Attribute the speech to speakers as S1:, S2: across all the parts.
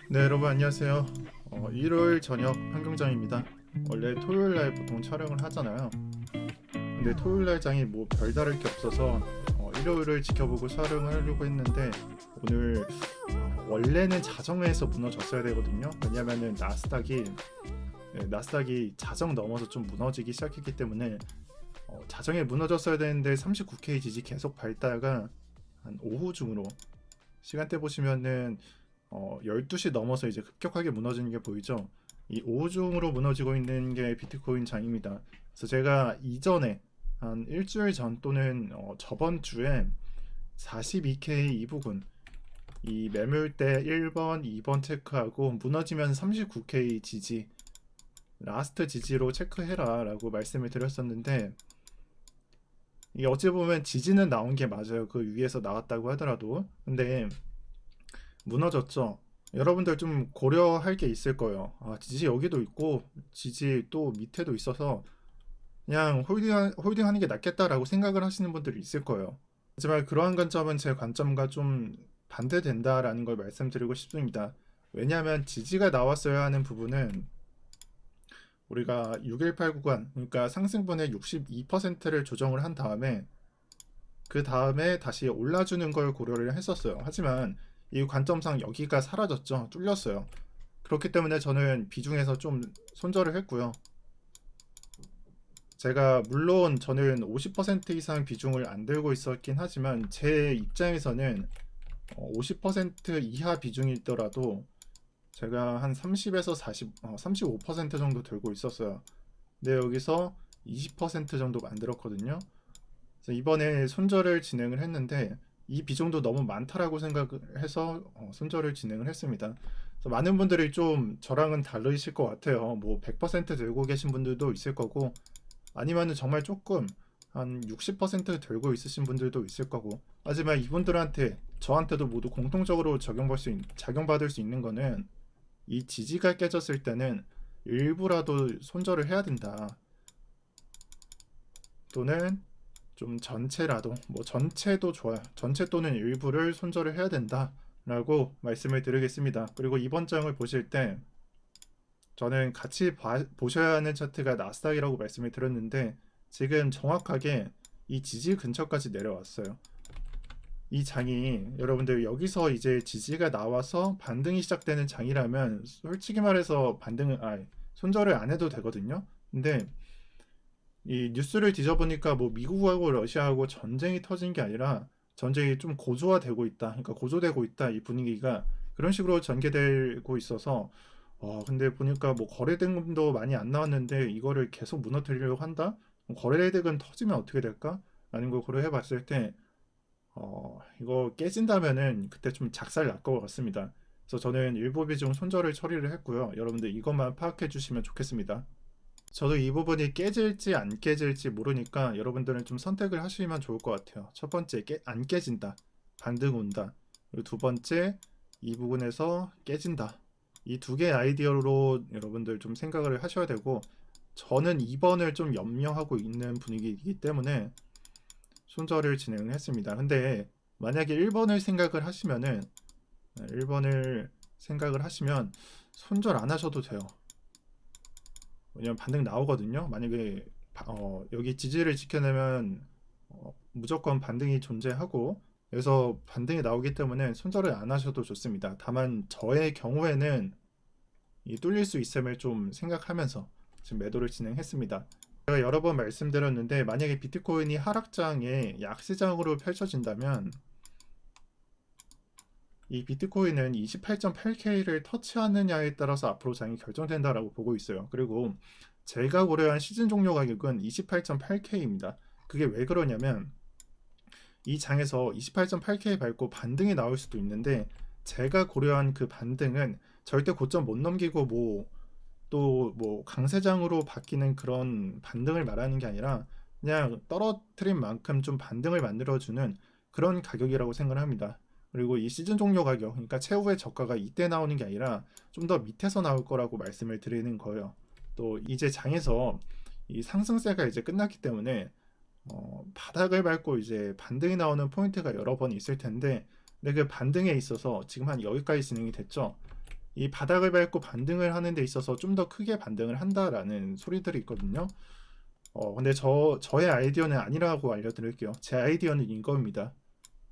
S1: 네, 여러분 안녕하세요. 일요일 저녁 환경장입니다. 원래 토요일 날 보통 촬영을 하잖아요. 근데 토요일 날 장이 뭐 별다를 게 없어서 일요일을 지켜보고 촬영을 하려고 했는데 오늘 원래는 자정에서 무너졌어야 되거든요. 왜냐면은 나스닥이 자정 넘어서 좀 무너지기 시작했기 때문에 자정에 무너졌어야 되는데 39K 지지 계속 밟다가 한 오후 중으로 시간대 보시면은 12시 넘어서 이제 급격하게 무너지는 게 보이죠. 이 오중으로 무너지고 있는 게 비트코인 장입니다. 그래서 제가 이전에 한 일주일 전 또는 저번 주에 42K 이 부분 이 매물대 1번, 2번 체크하고 무너지면 39K 지지 라스트 지지로 체크해라 라고 말씀을 드렸었는데 이게 어찌 보면 지지는 나온 게 맞아요. 그 위에서 나왔다고 하더라도. 근데 무너졌죠. 여러분들 좀 고려할 게 있을 거예요. 지지 여기도 있고 지지 또 밑에도 있어서 그냥 홀딩하는 게 낫겠다라고 생각을 하시는 분들이 있을 거예요. 하지만 그러한 관점은 제 관점과 좀 반대된다라는 걸 말씀드리고 싶습니다. 왜냐하면 지지가 나왔어야 하는 부분은 우리가 618 구간, 그러니까 상승분의 62%를 조정을 한 다음에 그 다음에 다시 올라주는 걸 고려를 했었어요. 하지만 이 관점상 여기가 사라졌죠. 뚫렸어요. 그렇기 때문에 저는 비중에서 좀 손절을 했고요. 제가 물론 저는 50% 이상 비중을 안 들고 있었긴 하지만 제 입장에서는 50% 이하 비중이더라도 제가 한 30에서 40, 35% 정도 들고 있었어요. 근데 여기서 20% 정도 만들었거든요. 그래서 이번에 손절을 진행을 했는데 이 비중도 너무 많다라고 생각을 해서 손절을 진행을 했습니다. 그래서 많은 분들이 좀 저랑은 다르실 것 같아요. 뭐 100% 들고 계신 분들도 있을 거고 아니면은 정말 조금 한 60% 들고 있으신 분들도 있을 거고 하지만 이분들한테 저한테도 모두 공통적으로 적용받을 수 있는 거는 이 지지가 깨졌을 때는 일부라도 손절을 해야 된다. 또는 좀 전체라도 뭐 전체도 좋아요. 전체 또는 일부를 손절을 해야 된다라고 말씀을 드리겠습니다. 그리고 이번 장을 보실 때 저는 같이 보셔야 하는 차트가 나스닥이라고 말씀을 드렸는데 지금 정확하게 이 지지 근처까지 내려왔어요. 이 장이 여러분들 여기서 이제 지지가 나와서 반등이 시작되는 장이라면 솔직히 말해서 손절을 안 해도 되거든요. 근데 이 뉴스를 뒤져보니까 뭐 미국하고 러시아하고 전쟁이 터진 게 아니라 전쟁이 좀 고조화되고 있다. 그러니까 고조되고 있다. 이 분위기가 그런 식으로 전개되고 있어서 근데 보니까 뭐 거래대금도 많이 안 나왔는데 이거를 계속 무너뜨리려고 한다? 거래대금 터지면 어떻게 될까? 라는 걸 고려해 봤을 때 이거 깨진다면은 그때 좀 작살 날 것 같습니다. 그래서 저는 일부 비중 손절을 처리를 했고요. 여러분들 이것만 파악해 주시면 좋겠습니다. 저도 이 부분이 깨질지 안 깨질지 모르니까 여러분들은 좀 선택을 하시면 좋을 것 같아요. 첫 번째, 안 깨진다. 반등 온다. 그리고 두 번째, 이 부분에서 깨진다. 이 두 개의 아이디어로 여러분들 좀 생각을 하셔야 되고, 저는 2번을 좀 염려하고 있는 분위기이기 때문에 손절을 진행을 했습니다. 근데 만약에 1번을 생각을 하시면은, 1번을 생각을 하시면 손절 안 하셔도 돼요. 왜냐면 반등 나오거든요. 만약에 여기 지지를 지켜내면 무조건 반등이 존재하고 그래서 반등이 나오기 때문에 손절을 안 하셔도 좋습니다. 다만 저의 경우에는 이 뚫릴 수 있음을 좀 생각하면서 지금 매도를 진행했습니다. 제가 여러 번 말씀드렸는데 만약에 비트코인이 하락장에 약세장으로 펼쳐진다면 이 비트코인은 28.8K를 터치하느냐에 따라서 앞으로 장이 결정된다라고 보고 있어요. 그리고 제가 고려한 시즌 종료 가격은 28.8K입니다. 그게 왜 그러냐면 이 장에서 28.8K 밟고 반등이 나올 수도 있는데 제가 고려한 그 반등은 절대 고점 못 넘기고 또 강세장으로 바뀌는 그런 반등을 말하는 게 아니라 그냥 떨어뜨린 만큼 좀 반등을 만들어주는 그런 가격이라고 생각을 합니다. 그리고 이 시즌 종료 가격, 그러니까 최후의 저가가 이때 나오는 게 아니라 좀 더 밑에서 나올 거라고 말씀을 드리는 거예요. 또 이제 장에서 이 상승세가 이제 끝났기 때문에 바닥을 밟고 이제 반등이 나오는 포인트가 여러 번 있을 텐데 근데 그 반등에 있어서 지금 한 여기까지 진행이 됐죠. 이 바닥을 밟고 반등을 하는 데 있어서 좀 더 크게 반등을 한다라는 소리들이 있거든요. 근데 저의 아이디어는 아니라고 알려드릴게요. 제 아이디어는 이겁니다.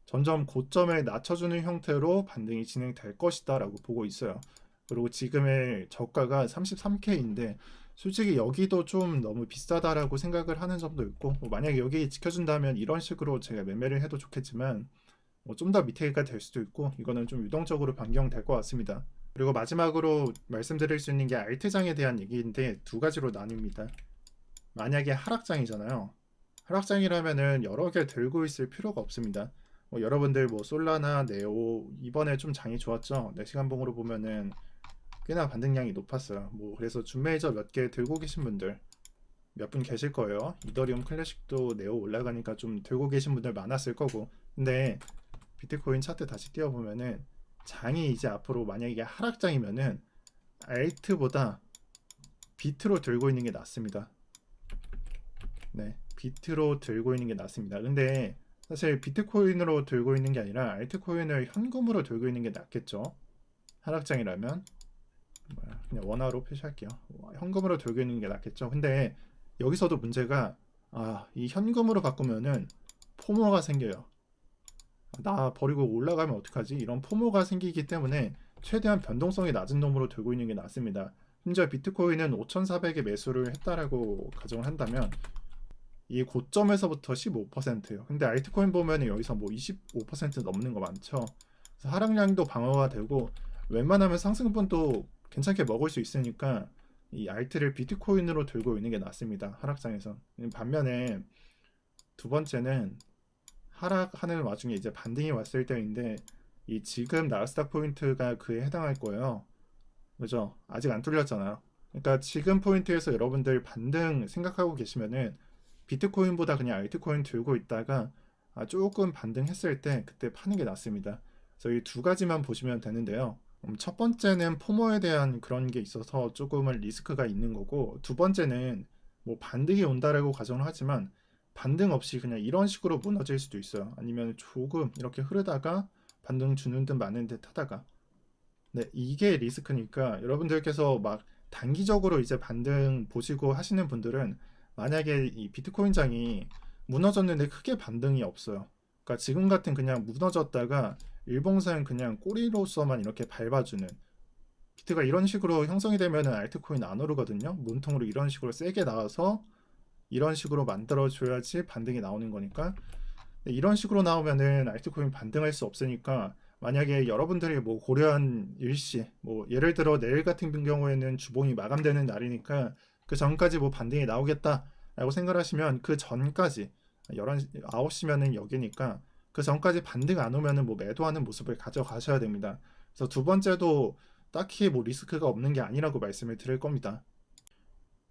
S1: 점점 고점을 낮춰주는 형태로 반등이 진행될 것이다 라고 보고 있어요. 그리고 지금의 저가가 33K인데 솔직히 여기도 좀 너무 비싸다라고 생각을 하는 점도 있고, 만약에 여기 지켜준다면 이런 식으로 제가 매매를 해도 좋겠지만 좀 더 밑에가 될 수도 있고, 이거는 좀 유동적으로 변경될 것 같습니다. 그리고 마지막으로 말씀드릴 수 있는 게 알트장에 대한 얘기인데 두 가지로 나뉩니다. 만약에 하락장이잖아요. 하락장이라면은 여러 개 들고 있을 필요가 없습니다. 여러분들 뭐 솔라나 네오 이번에 좀 장이 좋았죠. 4시간 봉으로 보면은 꽤나 반등량이 높았어요. 그래서 준메이저 몇 개 들고 계신 분들 몇 분 계실 거예요. 이더리움 클래식도 네오 올라가니까 좀 들고 계신 분들 많았을 거고. 근데 비트코인 차트 다시 띄워보면은 장이 이제 앞으로 만약에 하락장이면은 알트보다 비트로 들고 있는 게 낫습니다. 네, 비트로 들고 있는 게 낫습니다. 근데 사실 비트코인으로 들고 있는 게 아니라 알트코인을 현금으로 들고 있는 게 낫겠죠. 하락장이라면 그냥 원화로 표시할게요. 현금으로 들고 있는 게 낫겠죠. 근데 여기서도 문제가 이 현금으로 바꾸면은 포모가 생겨요. 나 버리고 올라가면 어떡하지? 이런 포모가 생기기 때문에 최대한 변동성이 낮은 놈으로 들고 있는 게 낫습니다. 심지어 비트코인은 5,400에 매수를 했다라고 가정을 한다면 이 고점에서부터 15%예요. 근데 알트코인 보면 여기서 뭐 25% 넘는 거 많죠. 그래서 하락량도 방어가 되고 웬만하면 상승분도 괜찮게 먹을 수 있으니까 이 알트를 비트코인으로 들고 있는 게 낫습니다. 하락장에서. 반면에 두 번째는 하락하는 와중에 이제 반등이 왔을 때인데 이 지금 나스닥 포인트가 그에 해당할 거예요. 그죠? 아직 안 뚫렸잖아요. 그러니까 지금 포인트에서 여러분들 반등 생각하고 계시면은 비트코인보다 그냥 알트코인 들고 있다가 조금 반등했을 때 그때 파는 게 낫습니다. 그래서 이 두 가지만 보시면 되는데요. 첫 번째는 포모에 대한 그런 게 있어서 조금은 리스크가 있는 거고, 두 번째는 뭐 반등이 온다라고 가정을 하지만 반등 없이 그냥 이런 식으로 무너질 수도 있어요. 아니면 조금 이렇게 흐르다가 반등 주는 듯 마는 듯 하다가. 네, 이게 리스크니까 여러분들께서 막 단기적으로 이제 반등 보시고 하시는 분들은 만약에 이 비트코인 장이 무너졌는데 크게 반등이 없어요. 그러니까 지금 같은 그냥 무너졌다가 일봉상 그냥 꼬리로서만 이렇게 밟아주는, 비트가 이런 식으로 형성이 되면은 알트코인 안 오르거든요. 문통으로 이런 식으로 세게 나와서 이런 식으로 만들어줘야지 반등이 나오는 거니까. 이런 식으로 나오면은 알트코인 반등할 수 없으니까, 만약에 여러분들이 뭐 고려한 일시, 뭐 예를 들어 내일 같은 경우에는 주봉이 마감되는 날이니까 그 전까지 뭐 반등이 나오겠다라고 생각하시면 그 전까지 11시, 9시면은 여기니까 그 전까지 반등 안 오면은 뭐 매도하는 모습을 가져가셔야 됩니다. 그래서 두 번째도 딱히 뭐 리스크가 없는 게 아니라고 말씀을 드릴 겁니다.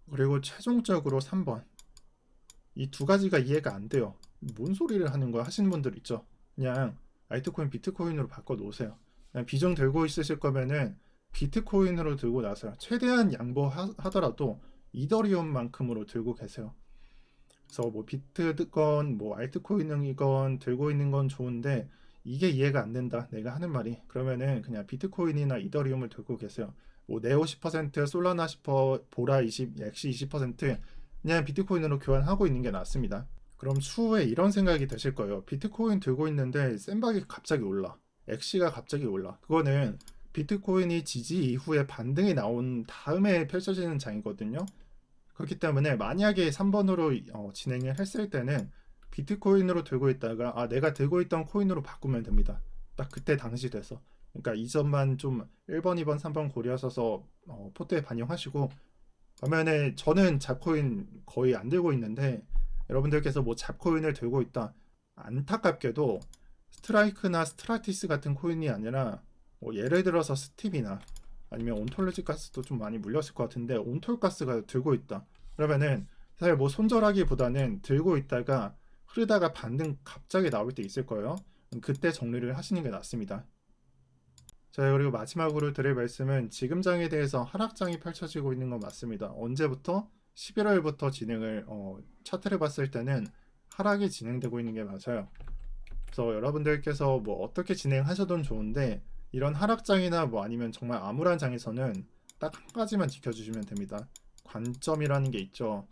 S1: 그리고 최종적으로 3번. 이 두 가지가 이해가 안 돼요. 뭔 소리를 하는 거야 하시는 분들 있죠. 그냥 알트코인 비트코인으로 바꿔 놓으세요. 그냥 비중 들고 있으실 거면은 비트코인으로 들고 나서요. 최대한 양보하더라도 이더리움만큼으로 들고 계세요. 그래서 뭐 비트건 뭐 알트코인이건 들고 있는 건 좋은데 이게 이해가 안 된다. 내가 하는 말이. 그러면은 그냥 비트코인이나 이더리움을 들고 계세요. 뭐 네오 10%, 솔라나 10%, 보라 20, 엑시 20% 그냥 비트코인으로 교환하고 있는 게 낫습니다. 그럼 추후에 이런 생각이 드실 거예요. 비트코인 들고 있는데 샌박이 갑자기 올라. 엑시가 갑자기 올라. 그거는 비트코인이 지지 이후에 반등이 나온 다음에 펼쳐지는 장이거든요. 그렇기 때문에 만약에 3번으로 진행을 했을 때는 비트코인으로 들고 있다가 내가 들고 있던 코인으로 바꾸면 됩니다. 딱 그때 당시 돼서. 그러니까 이 점만 좀 1번, 2번, 3번 고려하셔서 포트에 반영하시고, 반면에 저는 잡코인 거의 안 들고 있는데 여러분들께서 뭐 잡코인을 들고 있다. 안타깝게도 스트라이크나 스트라티스 같은 코인이 아니라 뭐 예를 들어서 스팁이나 아니면 온톨로지 가스도 좀 많이 물렸을 것 같은데 온톨가스가 들고 있다. 그러면은 사실 뭐 손절하기보다는 들고 있다가 흐르다가 반등 갑자기 나올 때 있을 거예요. 그때 정리를 하시는 게 낫습니다. 자, 그리고 마지막으로 드릴 말씀은 지금 장에 대해서 하락장이 펼쳐지고 있는 건 맞습니다. 언제부터? 11월부터 진행을 차트를 봤을 때는 하락이 진행되고 있는 게 맞아요. 그래서 여러분들께서 뭐 어떻게 진행하셔도 좋은데 이런 하락장이나 뭐 아니면 정말 암울한 장에서는 딱 한 가지만 지켜주시면 됩니다. 관점이라는 게 있죠.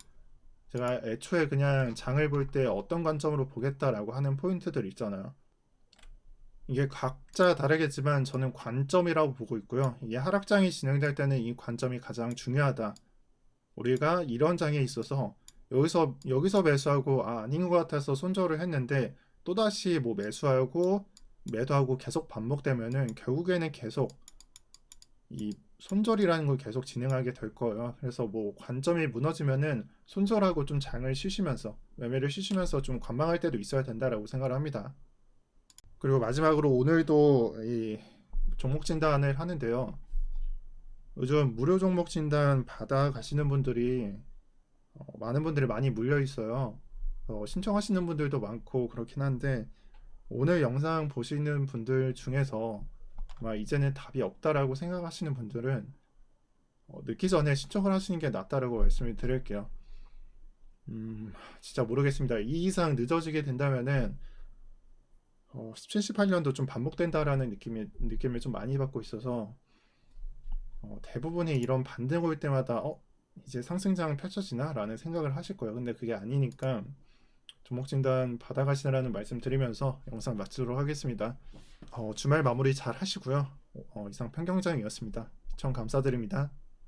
S1: 제가 애초에 그냥 장을 볼 때 어떤 관점으로 보겠다라고 하는 포인트들 있잖아요. 이게 각자 다르겠지만 저는 관점이라고 보고 있고요. 이게 하락장이 진행될 때는 이 관점이 가장 중요하다. 우리가 이런 장에 있어서 여기서 매수하고 아닌 것 같아서 손절을 했는데 또다시 뭐 매수하고 매도하고 계속 반복되면은 결국에는 계속 이 손절이라는 걸 계속 진행하게 될 거예요. 그래서 뭐 관점이 무너지면은 손절하고 좀 장을 쉬시면서 매매를 쉬시면서 좀 관망할 때도 있어야 된다라고 생각을 합니다. 그리고 마지막으로 오늘도 이 종목 진단을 하는데요. 요즘 무료 종목 진단 받아 가시는 분들이 많은 분들이 많이 물려 있어요. 신청하시는 분들도 많고 그렇긴 한데 오늘 영상 보시는 분들 중에서 아마 이제는 답이 없다라고 생각하시는 분들은 늦기 전에 신청을 하시는 게 낫다라고 말씀을 드릴게요. 진짜 모르겠습니다. 이 이상 늦어지게 된다면은 17, 18년도 좀 반복된다라는 느낌을 좀 많이 받고 있어서 대부분이 이런 반등 올 때마다 이제 상승장 펼쳐지나? 라는 생각을 하실 거예요. 근데 그게 아니니까 종목 진단 받아가시라는 말씀 드리면서 영상 마치도록 하겠습니다. 주말 마무리 잘 하시고요. 이상 평경장이었습니다. 시청 감사드립니다.